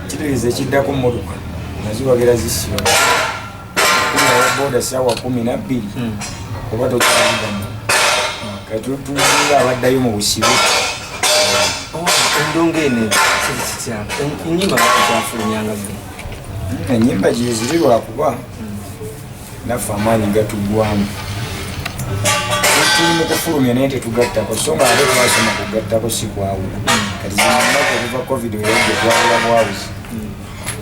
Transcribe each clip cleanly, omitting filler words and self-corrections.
kitegeeza kiddako mmotoka naziwagira zisiba boda sawa 12 oba tokyaligamu kati tulinga abaddayo mu busibe endongo eno enyimba zakyafulunyanga enyimba gyeziri lwakuba naffe amaanyi gatugwamu tuli mu kufulumya naye tetugattako so nga ate twasoma kugattako si kwawula kati zinamaka okuva covid wege twawula bwawuzi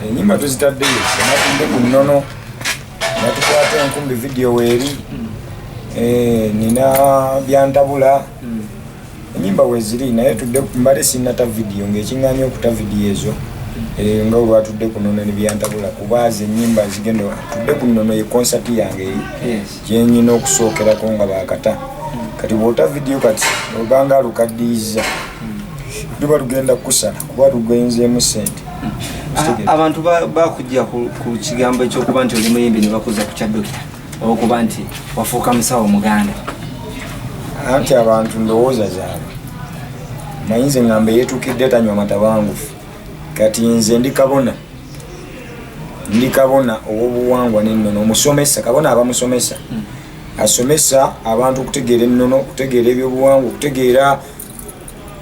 enyimba tuzitaddeyo natunde ku nnono natukwata enkumbi video weeri nina byantabula enyimba weziri naye tudde mbale sinata video ng'ekiŋŋaanya okuta video ezo nga olwatudde ku nnono ne byantabula kuba ze ennyimba zigenda tudde ku nnono ye concert yange eyo gyenyina okusookerako nga bakata kati bw'ota video kati obanga alukaddiiza tuba tugenda kusala kuba tugenzeemu sente abantu bakujja ku kigambo ekyokuba nti oli muyimbi ne bakuza ku kyadokita okuba nti wafuuka musawo muganda anti abantu ndowooza zaabwe mayinze ngamba yeetuukidde tanywa matabangufu kati nze ndi kabona ow'obuwangwa n'ennono omusomesa kabona abamusomesa asomesa abantu okutegeera ennono okutegeera ebyobuwangwa okutegeera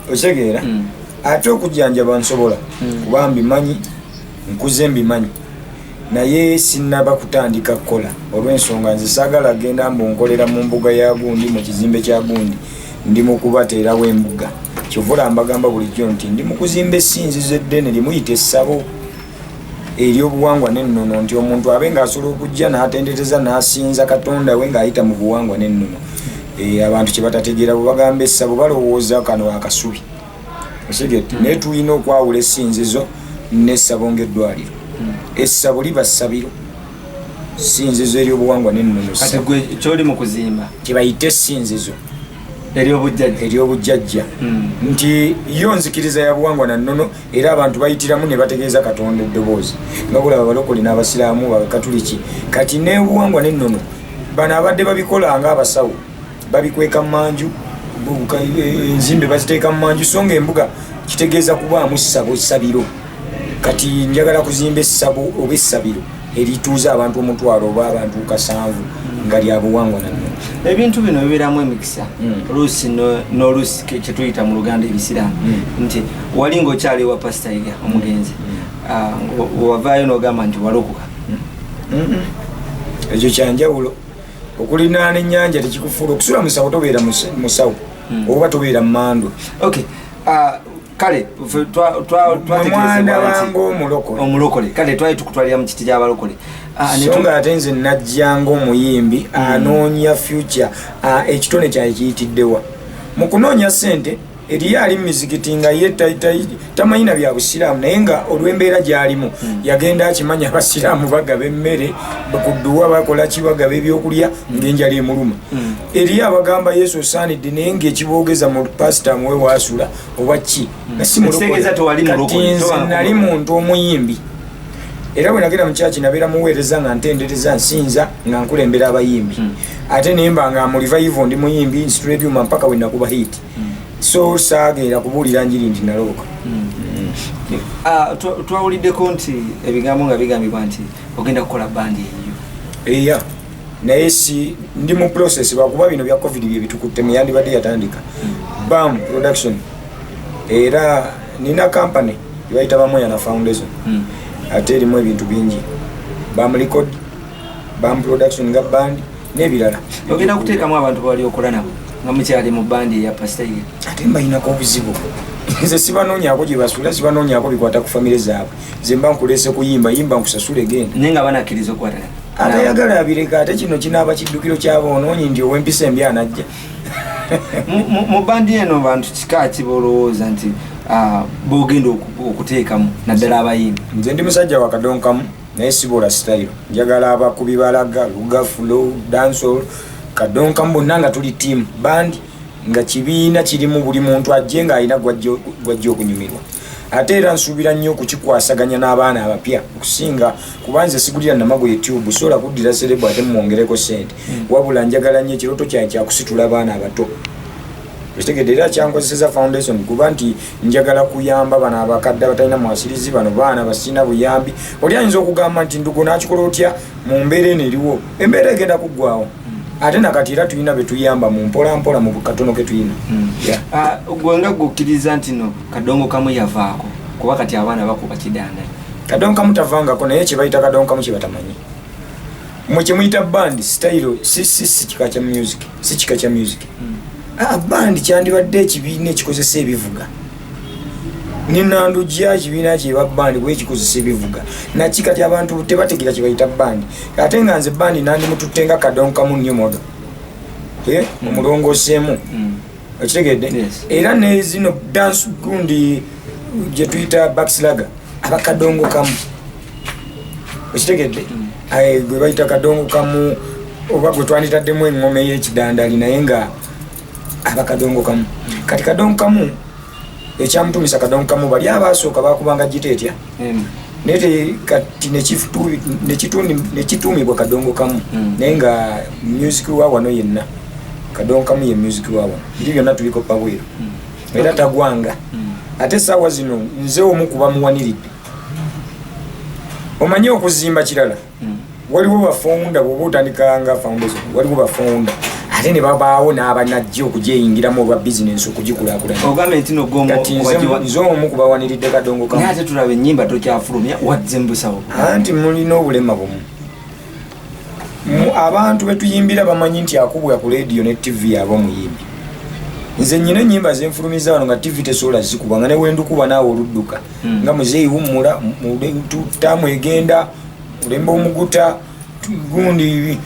okitegeera ate okujjanjaba nsobola kuba mbimanyi nkuze mbimanyi naye sinnaba kutandika kukola olw'ensonga nze saagala genda mbunkolera mu mbuga ya gundi mu kizimbe kya gundi ndi mu kubateerawo embuga kyovula mbagamba bulijjo nti ndi mu kuzimba essinzizo eddene limuyita essabo ery'obuwangwa n'ennono nti omuntu abe ng'asobola okujja n'atendereza n'asinza katonda we ng'ayita mu buwangwa n'ennono abantu kye batategeera bwe bagamba essabo balowooza kano akasubi osigete naye tulina okwawula essinzizo n'essabo ng'eddwaliro essabo liba ssabiro ssinzizo ery'obuwangwa n'ennono kati gwe kyoli mu kuzimba kye bayita essinzizo ery'obujjajja nti yo nzikiriza ya buwangwa na nnono era abantu bayitiramu ne bategeeza katonda eddoboozi nga bulaba abalokole n'abasiraamu bakatuliki kati n'obuwangwa n'ennono bano abadde babikola nga abasawo babikweka mu manju enzimbe baziteeka mu manju so nga embuga kitegeeza kubaamu ssabiro kati njagala kuzimba essabo oba essabiro erituuza abantu omutwalo oba abantu 7 nga lya buwangwa na nnono ebintu bino bibeeramu emikisa oluusi n'oluusi kyetuyita mu luganda ebisiraamu nti wali ng'okyali ewa pasita iga omugenzi wavaayo n'ogamba nti walokoka ekyo kyanjawulo okulinaana ennyanja tekikufuula okusula musawo tobeera musawo oba tobeera mumandwa kale mwanda wange omulokole kale twali tukutwalira mu kiti ky'abalokole so nga ate nze najjanga omuyimbi anoonya future ekitone kyaye kiyitiddewa mu kunoonya ssente eriyo ali mumizikiti nga ye tamanyina bya busiraamu naye nga olw'embeera gy'alimu yagenda akimanya abasiraamu bagaba emmere bakudduwa bakola ki bagaba ebyokulya ng'enjala emuluma eriyo abagamba yesu osaanidde naye ng'ekiboogeza mu pasita muwe waasula oba ki kati nze nali muntu omuyimbi era bwe nagenda mu kyaki nabeera muweereza nga ntendereza nsinza nga nkulembera abayimbi ate naye mba nga mu revival ndi muyimbi nsitula ebyuma mpaka we nakuba hiti so saagenda kubuulira njiri nti naloboka twawuliddeko nti ebigambo nga bigambibwa nti ogenda kukola bandi eyo eya naye si ndi mu process bakuba bino bya covid bye bitukutte muyandibadde yatandika bam production era nina company yebayita Bamoyana Foundation ate erimu ebintu bingi bam record bam production nga band n'ebirala ogenda kuteekamu abantu bali okola nabo nga mukyali mu bandi ya pasita ye ate mbayinako obuzibu nze sibanoonyako gye basula sibanoonyako bikwata ku famire zaabwe nze mba nkuleese kuyimba yimba nkusasule genda naye nga banakkiriza okukwatana atayagala abireka ate kino kinaaba kiddukiro kyaboonoonyi nti ow'empisa embi anajja mu bandi eno bantu kika ki bolowooza nti bogenda okuteekamu naddala abayimbi nze ndi musajja wakadonkamu naye sibola sitayiro njagala abakubi balaga lugafulo dansol kadonkamu bonna nga tuli tiimu bandi nga kibiina kirimu buli muntu ajje ng'alina gwajja okunyumirwa ate era nsuubira nnyo okukikwasaganya n'abaana abapya okusinga kuba nze sigulira namago youtube sobola kuddira serebu ate mumwongereko sente wabula njagala nnyo ekirooto kyange kyakusitula abaana abato Okitegedde kyankozeseza foundation kuba nti njagala kuyamba bano abakadde abatalina mwasirizi bano baana basina buyambi oli ayinza okugamba nti ndugu nakikola otya mu mbeera eno eriwo embeera egenda kuggwawo ate nakati era tulina betuyamba mu mpolampola mu katono ke tulina gwenga gukkiriza nti no kadongo kamu yavaako kuba kati abaana bakuba kidanda kadongo kamu tavangako naye kyebayita kadongo kamu kyebatamanyi mwe kyemuyita band style si kika kya music si kika kya music band kyandibadde ekibiina ekikozesa ebivuga ninandujja ekibiina kyeba band bwe kikozesa ebivuga nakikati abantu tebategeera kyebayita band ate nga nze band nandi mututte nga kadongo kamu new model omulongoseemu okitegedde era ne zino dance gundi gye tuyita backslaga abakadongo kamu okitegedde gwe bayita kadongo kamu oba gwe twanditaddemu engoma ey'ekidandali naye nga abakadongo kamu kati kadongo kamu ekyamutumisa kadongo kamu bali abasooka bakubanga gita etya naye kati nekituumibwa kadongo kamu naye nga music wa wano yenna kadongo kamu ye music wa wano biri byonna tubikopa bweru era tagwanga ate essaawa zino nze omu kuba muwaniridde omanyi okuzimba kirala waliwo bafonda bwoba otandikanga foundation waliwo bafonda ate ne babaawo n'abanajja okujeyingiramu olwa bizinensi okugikulakulanaze omu kubawaniridde kadongo kamu ate tulaba ennyimba tokyafulumya wadze mbusawo anti mulina obulema bumu abantu betuyimbira bamanyi nti akubwa ku radio ne tv yaba omuyimbi nze nyina ennyimba zenfulumiza wano nga tv tesobola zikuba nga newendukuba naawe oludduka nga muzeeyi wummula taamu egenda mulembe omuguta gundi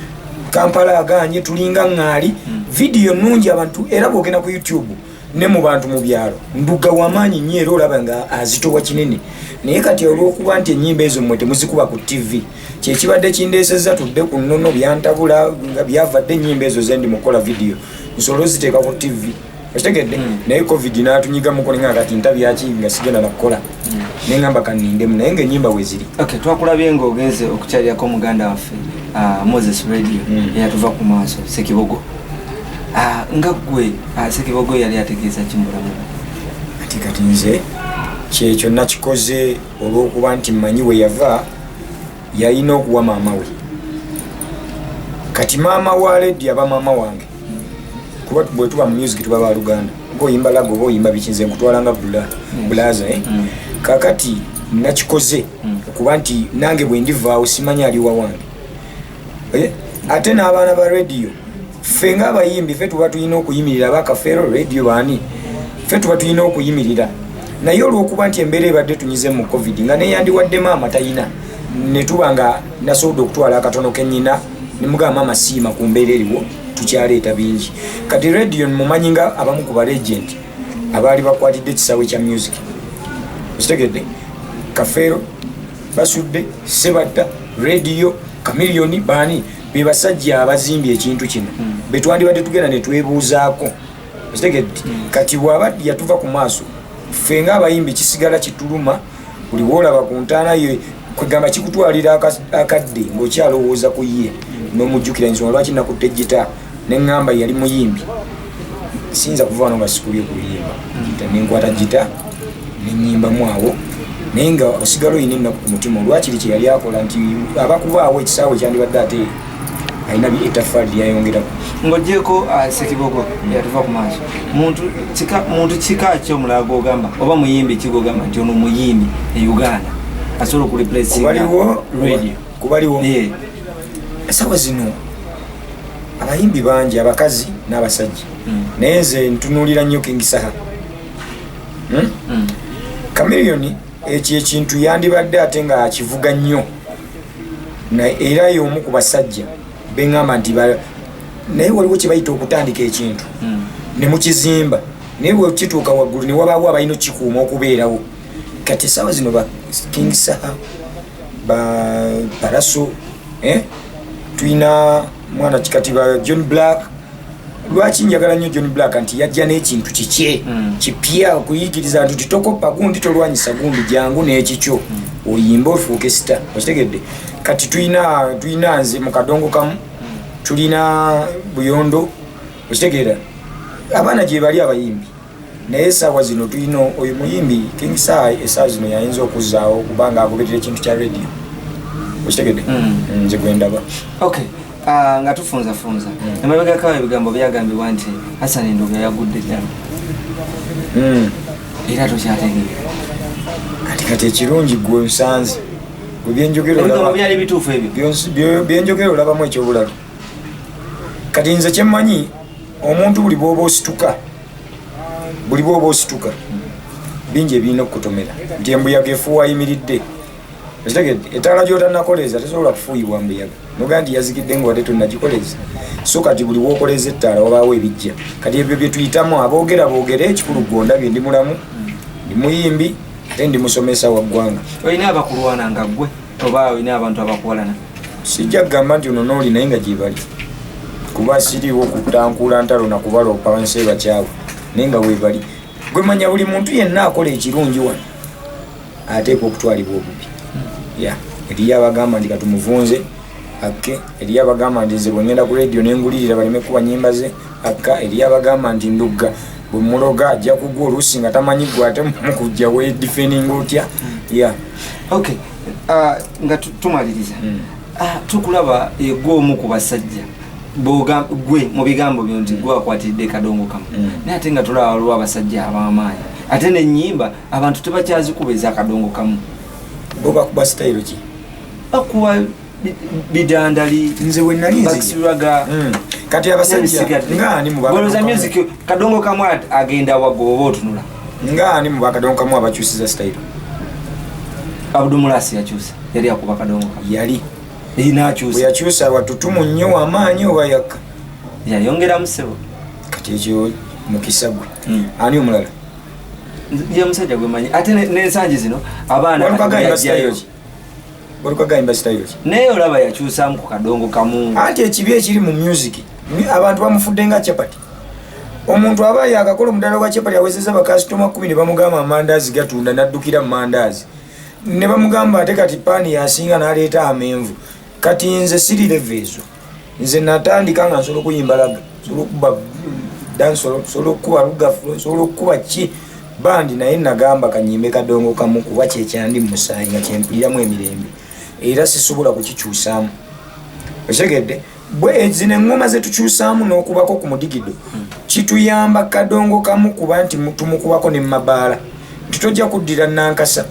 Kampala aganye tulinga ŋŋaali video nungi abantu era bwogenda ku YouTube ne mu bantu mu byalo nduga wamaanyi nnyo era olaba nga azitowa kinene naye kati olw'okuba nti ennyimba ezo mmwe temuzikuba ku TV kyekibadde kindeesezza tudde ku nnono byantabula nga byavadde ennyimba ezo ze ndi mukola video nsobole oziteeka ku TV okitegedde naye covid n'atunyigamuko ninga kati ntabyaki nga sigenda nakukola neŋŋamba kannindemu naye ng'ennyimba we ziri twakulabye ng'ogenze okukyalirako muganda waffe Moses Radio eyatuva ku maaso Sekibogo nga gwe Sekibogo yali ategeeza kimbulamu kati nze kyekyo nakikoze olw'okuba nti mmanyi we yava yalina okuwa maama we kati maama wa ledi aba maama wange kuba bwe tuba mu music tuba ba Luganda ng'oyimba lago oba oyimba bikinze nkutwalanga bulaza kakati nakikoze okuba nti nange bwe ndivaawo simanyi aliwa wange ate n'abaana ba radio ffe ng'abayimbi ffe tuba tulina okuyimirira bakafeero radio baani ffe tuba tulina okuyimirira naye olw'okuba nti embeera ebadde tunyize mu covid nga neyandiwaddemu amatayina ne tuba nga nasobodde okutwala akatono kennyina ne mugamba maama siima ku mbeera eriwo tukyaleeta bingi kati radio mumanyi nga abamu ku balegenti abaali bakwatidde ekisaawe kya music okitegedde kafeero basudde sebatta radio Kamiliyoni baani be basajja abazimbye ekintu kino betwandibadde tugenda ne twebuuzaako okitegedde kati bw'aba yatuva ku maaso ffe ng'abayimbi kisigala kituluma buli woolaba ku ntaana ye kwegamba kikutwalira akadde ng'okyalowooza ku ye n'omujjukira ensonga lwaki nakutte gita neŋŋamba yali muyimbi siyinza kuva wano nga sikulye kuyimba nenkwata gita nennyimbamu awo naye nga osigala oyina ennaku ku mutima olwakiri kye yali akola nti abakubaawo ekisaawe kyandibadde ate alina ettaffaali lyayongerako ng'ogyeko Sekibogo yatuva ku maaso muntu kika ky'omulala gw'ogamba oba muyimbi kigogamba nti ono muyimbi e Uganda asobola okureplacinga radio kubaliwo essaawa zino abayimbi bangi abakazi n'abasajja naye nze ntunuulira nnyo King Saha Kamiliyoni ekyo ekintu yandibadde ate nga akivuga nnyo era y'omu ku basajja beŋŋamba nti naye waliwo kye bayita okutandika ekintu ne mukizimba naye bwe kituuka waggulu ne wabaawo abalina okikuuma okubeerawo kati essaawa zino ba King Saha ba Paraso tulina mwana kikati ba John Black lwaki njagala nnyo John Black nti yajja n'ekintu kikye kipya okuyigiriza nti titokopa gundi tolwanyisa gundi jangu n'ekikyo oyimba ofuuke sita okitegedde kati tulina nze mu kadongo kamu tulina Buyondo okitegeera abaana gye bali abayimbi naye essaawa zino tulina oyo muyimbi King Sai essaawa zino yayinza okuzzaawo kubanga agoberera ekintu kya radio okitegedde nze gwe ndaba okay nga tufunzafunza emabegakawo ebigambo byagambibwa nti Hassan Ndoga yagudde ddala era tokyategeera kati ekirungi gwe nsanze byali bituufu ebyo byenjogera olabamu ekyobulalu kati nze kyemmanyi omuntu buli bwoba osituka bingi ebirina okukutomera nti embuyaga efuuwa ayimiridde ekitegedde ettaala gy'otanakoleza tesobola kufuuyibwa mbuyaga nogaa nti yazikidde nga wadde tonnagikoleza so kati buli bwokoleza ettaala wabaawo ebijja kati ebyo bye tuyitamu aboogera boogere ekikulu gwondabye ndi mulamu ndi muyimbi ate ndi musomesa wa ggwanga olina abakulwana nga ggwe oba olina abantu abakuwalana sijja kugamba nti ono nooli naye nga gyebali kuba siriwo kutankuula ntalo nakubaloopa wansi bakyabo naye nga weebali gwe manya buli muntu yenna akola ekirungi wano ateeka okutwalibwa obubi eriyo abagamba nti katumuvunze akke eriyo abagamba nti nze bwengenda ku radio nengulirira baleme kuba nyimba ze akka eriyo abagamba nti ndugga bwe muloga ajja kugwa oluusi nga tamanyi gwe ate mukujja wedifeninga otya okay nga tumaliriza tukulaba gwe omu ku basajja gwe mu bigambo byo nti gwe akwatidde kadongo kamu naye ate nga tulaba waliwo abasajja ab'amaanyi ate n'ennyimba abantu tebakyazikuba ez'akadongo kamu bo bakuba sitayiro ki bakuba bidandali nze wennalinziraga kati abasajja ngaani mubaloza music kadongo kamu agenda wagoba otunula ngaani mu bakadongo kamu abakyusiza sitayiro Abdumulasi yakyusa yali akuba kadongo kamu yali inakyusa yakyusa watutumu nnyo amaanyi oba yakka yayongera musebo kati ekyo mukisa gwe ani omulala ye musajja gwe manyi ate n'ensangi zino abaana walukagayimba sitayiro ki naye olaba yakyusaamu ku kadongo kamu anti ekibi ekiri mu music abantu bamufudde nga chapati omuntu aba yakakola omudala gwa chapati awezeza bakasitoma 10 ne bamugamba amandaazi gatunda naddukira mu mandaazi ne bamugamba ate kati paani yasinga n'aleeta amenvu kati nze sirirevo ezo nze natandika nga nsobola okuyimba laga nsobola okuba dansolo nsobola okukuba lugafu nsobola okukuba ki bandi naye nagamba kanyimbe kadongo kamu kuba kyekyandi musaayi nga kyempuliramu emirembe era sisobola kukikyusaamu okitegedde bwe zino eŋŋoma zetukyusaamu n'okubako ku mudigido kituyamba kadongo kamu kuba nti tumukubako ne mumabaala titojja kuddira nankasa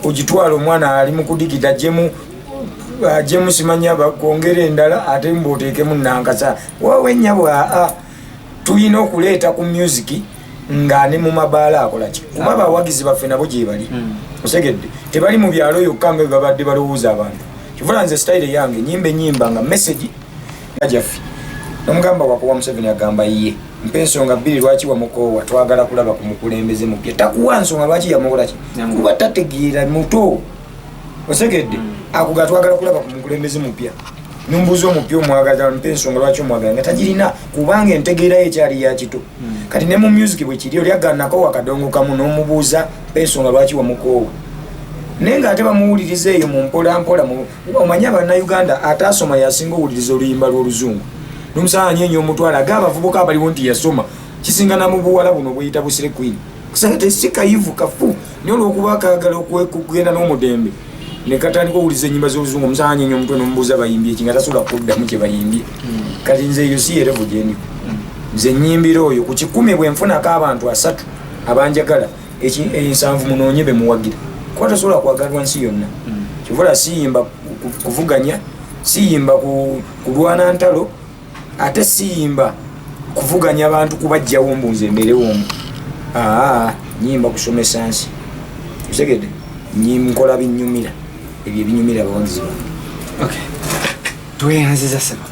ogitwala omwana ali mu kudigida jemu simanya bakwongera endala ate mboteekemu nankasa wawe nnyabo tulina okuleeta ku music nga ne mu mabaala akolaki kuba abawagizi baffe nabo gye bali osegedde tebali mu byalo yokka nga babadde balowooza abantu kivula nze style yange nyimba nga message yajaffe nomugamba wakuwa Museveni agamba ye mpa ensonga bbiri lwaki wamukoowa twagala kulaba ku mukulembeze mupya takuwa nsonga lwaki yamukolaki kuba tategeera muto osegedde akuga twagala kulaba ku mukulembeze mupya numbuzo omupya omwagala mpa ensonga lwaki omwagala nga tagirina kubanga entegeerayo ekyali yakito kati ne mu music bwe kiri oli aganako wakadongo kamu n'omubuuza mpa ensonga lwaki wamukoowa naye nga ate bamuwuliriza eyo mu mpolampola omanyi abannayuganda ate asoma yasinga owuliriza oluyimba lw'oluzungu nomusaanya enyo omutwala aga abavubuka abaliwo nti yasoma kisinga namubuwala buno bweyita busire queen kusanga tesikayivu kafu naye olwokuba akagala okugenda n'omudembe nekatandika owuliza ennyimba z'oluzungu omusaanya enyo omutwe nomubuuza bayimbye ki nga tasobola kuddamu kye bayimbye kati nze eyo si yerevu gyendiko nze nyimbira oyo ku 10 bwe nfunako abantu 3 abanjagala ensanvu munoonye be muwagira kuba tasobola kwagalwa nsi yonna kivula siyimba kuvuganya siyimba kulwana ntalo ate siyimba kuvuganya abantu kubajjawo mbuuze mbeerewo omu nyimba kusomesa nsi osegedde nkola binyumira ebyo ebinyumira abawagizi bange tweyanziza sebo